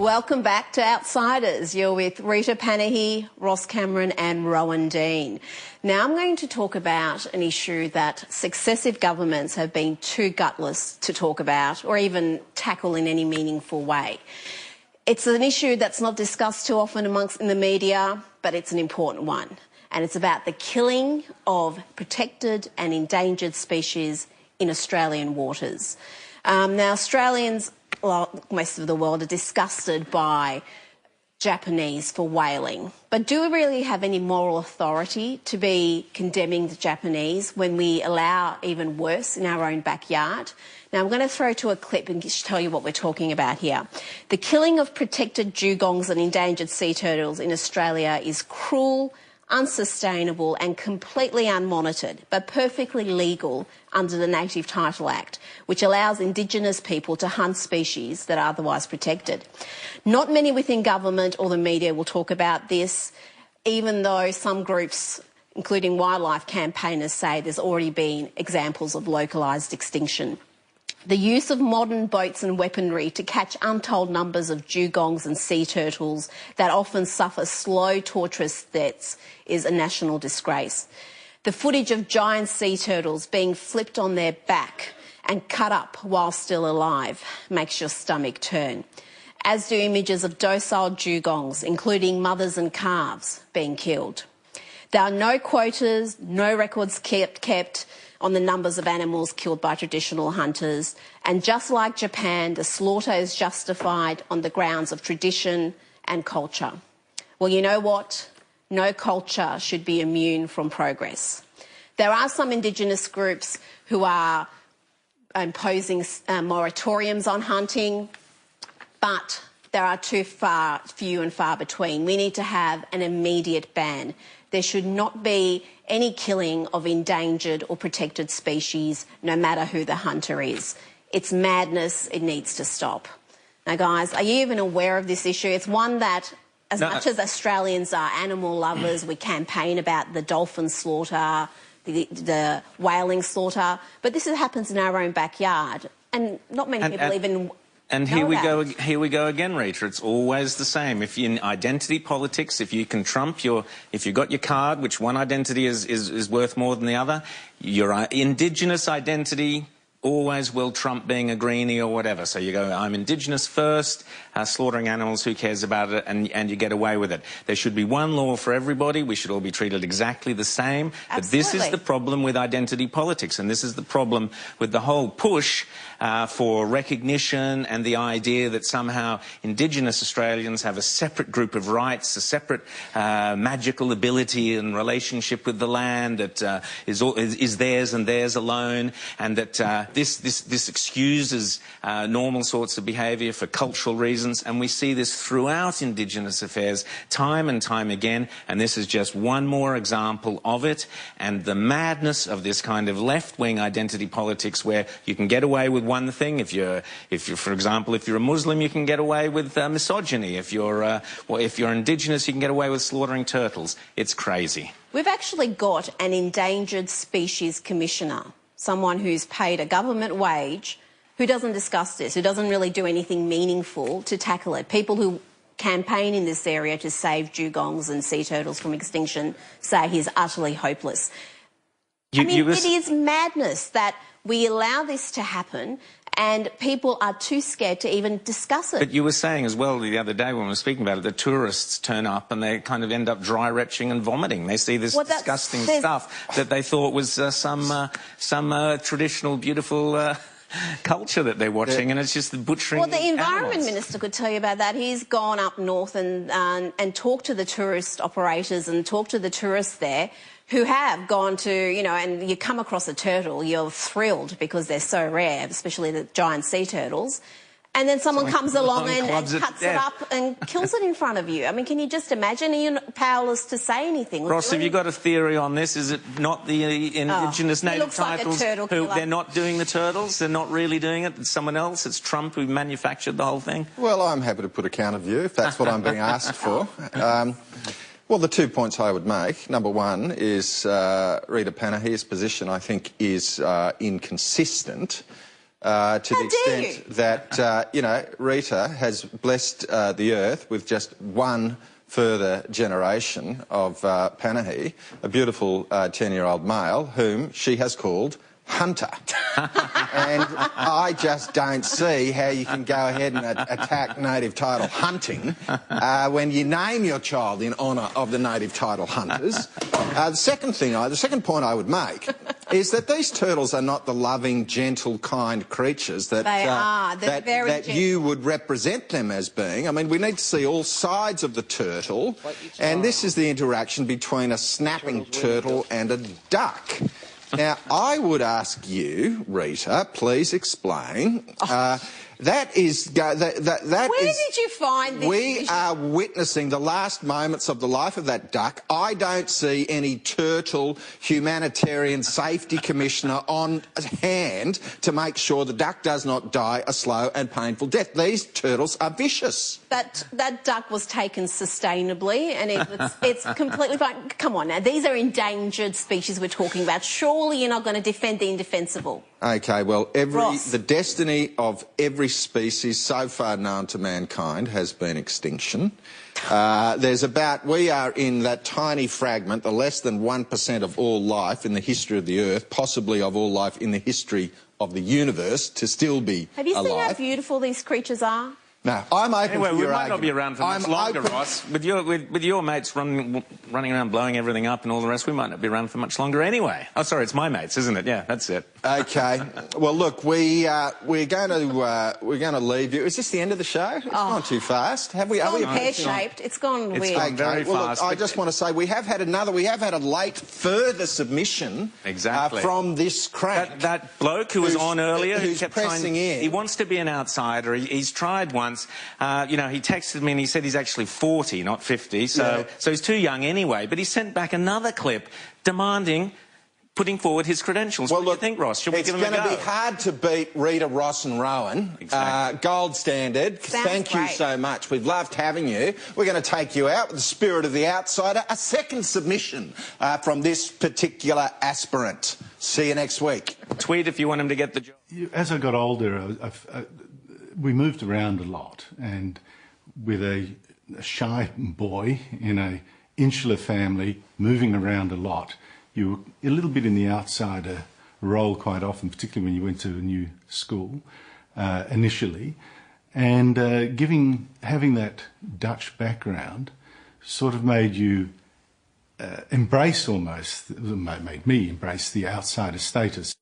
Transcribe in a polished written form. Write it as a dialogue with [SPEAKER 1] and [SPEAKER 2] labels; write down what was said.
[SPEAKER 1] Welcome back to Outsiders. You're with Rita Panahi, Ross Cameron and Rowan Dean. Now I'm going to talk about an issue that successive governments have been too gutless to talk about or even tackle in any meaningful way. It's an issue that's not discussed too often in the media, but it's an important one. And it's about the killing of protected and endangered species in Australian waters. Now Australians, well, most of the world, are disgusted by Japanese for whaling. But do we really have any moral authority to be condemning the Japanese when we allow even worse in our own backyard? Now, I'm going to throw to a clip and just tell you what we're talking about here. The killing of protected dugongs and endangered sea turtles in Australia is cruel, unsustainable and completely unmonitored, but perfectly legal under the Native Title Act, which allows Indigenous people to hunt species that are otherwise protected. Not many within government or the media will talk about this, even though some groups, including wildlife campaigners, say there's already been examples of localised extinction. The use of modern boats and weaponry to catch untold numbers of dugongs and sea turtles that often suffer slow, torturous deaths is a national disgrace. The footage of giant sea turtles being flipped on their back and cut up while still alive makes your stomach turn, as do images of docile dugongs, including mothers and calves, being killed. There are no quotas, no records kept on the numbers of animals killed by traditional hunters, and just like Japan, the slaughter is justified on the grounds of tradition and culture. Well, you know what? No culture should be immune from progress. There are some Indigenous groups who are imposing moratoriums on hunting, but there are few and far between. We need to have an immediate ban. There should not be any killing of endangered or protected species, no matter who the hunter is. It's madness. It needs to stop. Now, guys, are you even aware of this issue? It's one that, as much as Australians are animal lovers, we campaign about the dolphin slaughter, the whaling slaughter, but this happens in our own backyard, and not many people even.
[SPEAKER 2] And here we go again, Rita. It's always the same. If you're in identity politics, if you can trump if you've got your card, which one identity is worth more than the other, your Indigenous identity always will trump being a greenie or whatever. So you go, I'm Indigenous first, slaughtering animals, who cares about it, and you get away with it. There should be one law for everybody. We should all be treated exactly the same. Absolutely. But this is the problem with identity politics, and this is the problem with the whole push for recognition and the idea that somehow Indigenous Australians have a separate group of rights, a separate magical ability and relationship with the land that is theirs and theirs alone, and that this excuses normal sorts of behaviour for cultural reasons, and we see this throughout Indigenous affairs time and time again, and this is just one more example of it, and the madness of this kind of left-wing identity politics where you can get away with one thing. If you're, for example, if you're a Muslim, you can get away with misogyny. If you're Indigenous, you can get away with slaughtering turtles. It's crazy.
[SPEAKER 1] We've actually got an endangered species commissioner, someone who's paid a government wage, who doesn't discuss this, who doesn't really do anything meaningful to tackle it. People who campaign in this area to save dugongs and sea turtles from extinction say he's utterly hopeless. It is madness that we allow this to happen, and people are too scared to even discuss it. But
[SPEAKER 2] you were saying as well the other day when we were speaking about it, the tourists turn up and they kind of end up dry retching and vomiting. They see this disgusting stuff that they thought was some traditional, beautiful culture that they're watching, and it's just the butchering.
[SPEAKER 1] Well, the Environment
[SPEAKER 2] animals.
[SPEAKER 1] Minister could tell you about that. He's gone up north and talked to the tourist operators and talked to the tourists there, who have gone to, and you come across a turtle, you're thrilled because they're so rare, especially the giant sea turtles. And then someone comes along and cuts it up and kills it in front of you. I mean, can you just imagine? You're powerless to say anything.
[SPEAKER 2] Ross, have you got a theory on this? Is it not the Indigenous native titles who they're not doing the turtles? They're not really doing it? It's someone else? It's Trump who manufactured the whole thing?
[SPEAKER 3] Well, I'm happy to put a counter view if that's what I'm being asked for. Well, the 2 points I would make, number one, is Rita Panahi's position, I think, is inconsistent. to the extent that, you know, Rita has blessed the earth with just one further generation of Panahi, a beautiful 10-year-old male whom she has called Hunter. And I just don't see how you can go ahead and attack native title hunting when you name your child in honour of the native title hunters. The second point I would make is that these turtles are not the loving, gentle, kind creatures that that you would represent them as being. I mean, we need to see all sides of the turtle, and this is the interaction between a snapping turtle and a duck. Now, I would ask you, Rita, please explain. Where did
[SPEAKER 1] you find this?
[SPEAKER 3] We are witnessing the last moments of the life of that duck. I don't see any turtle humanitarian safety commissioner on hand to make sure the duck does not die a slow and painful death. These turtles are vicious.
[SPEAKER 1] That duck was taken sustainably, and it's completely fine. Come on now, these are endangered species we're talking about. Surely you're not going to defend the indefensible.
[SPEAKER 3] OK, well, the destiny of every species so far known to mankind has been extinction. We are in that tiny fragment, the less than 1% of all life in the history of the Earth, possibly of all life in the history of the universe, to still be alive.
[SPEAKER 1] Have you seen how beautiful these creatures are?
[SPEAKER 3] No, I'm open
[SPEAKER 2] anyway,
[SPEAKER 3] to your
[SPEAKER 2] we might
[SPEAKER 3] argument.
[SPEAKER 2] not be around for much longer, Ross. With your mates running around blowing everything up and all the rest, we might not be around for much longer anyway. Oh, sorry, it's my mates, isn't it? Yeah, that's it. OK. Well, look, we're going to leave you. Is this the end of the show? It's gone too fast. Have we?
[SPEAKER 1] It's gone pear-shaped. It's gone weird.
[SPEAKER 2] It's gone very fast.
[SPEAKER 3] Look, I just want to say we have had a late further submission from this crank.
[SPEAKER 2] That bloke who was on earlier,
[SPEAKER 3] who's
[SPEAKER 2] kept
[SPEAKER 3] pressing in.
[SPEAKER 2] He wants to be an outsider. He's tried once. You know, he texted me and he said he's actually 40, not 50, so he's too young anyway. But he sent back another clip demanding putting forward his credentials. What do you think, Ross? Should we give him a go?
[SPEAKER 3] It's going to be hard to beat Rita, Ross and Rowan.
[SPEAKER 2] Exactly.
[SPEAKER 3] Gold standard. Thank you so much. We've loved having you. We're going to take you out with the spirit of the outsider. A second submission from this particular aspirant. See you next week.
[SPEAKER 2] Tweet if you want him to get the job.
[SPEAKER 4] As I got older, we moved around a lot, and with a shy boy in an insular family moving around a lot, you were a little bit in the outsider role quite often, particularly when you went to a new school initially. And having that Dutch background sort of made you made me embrace the outsider status.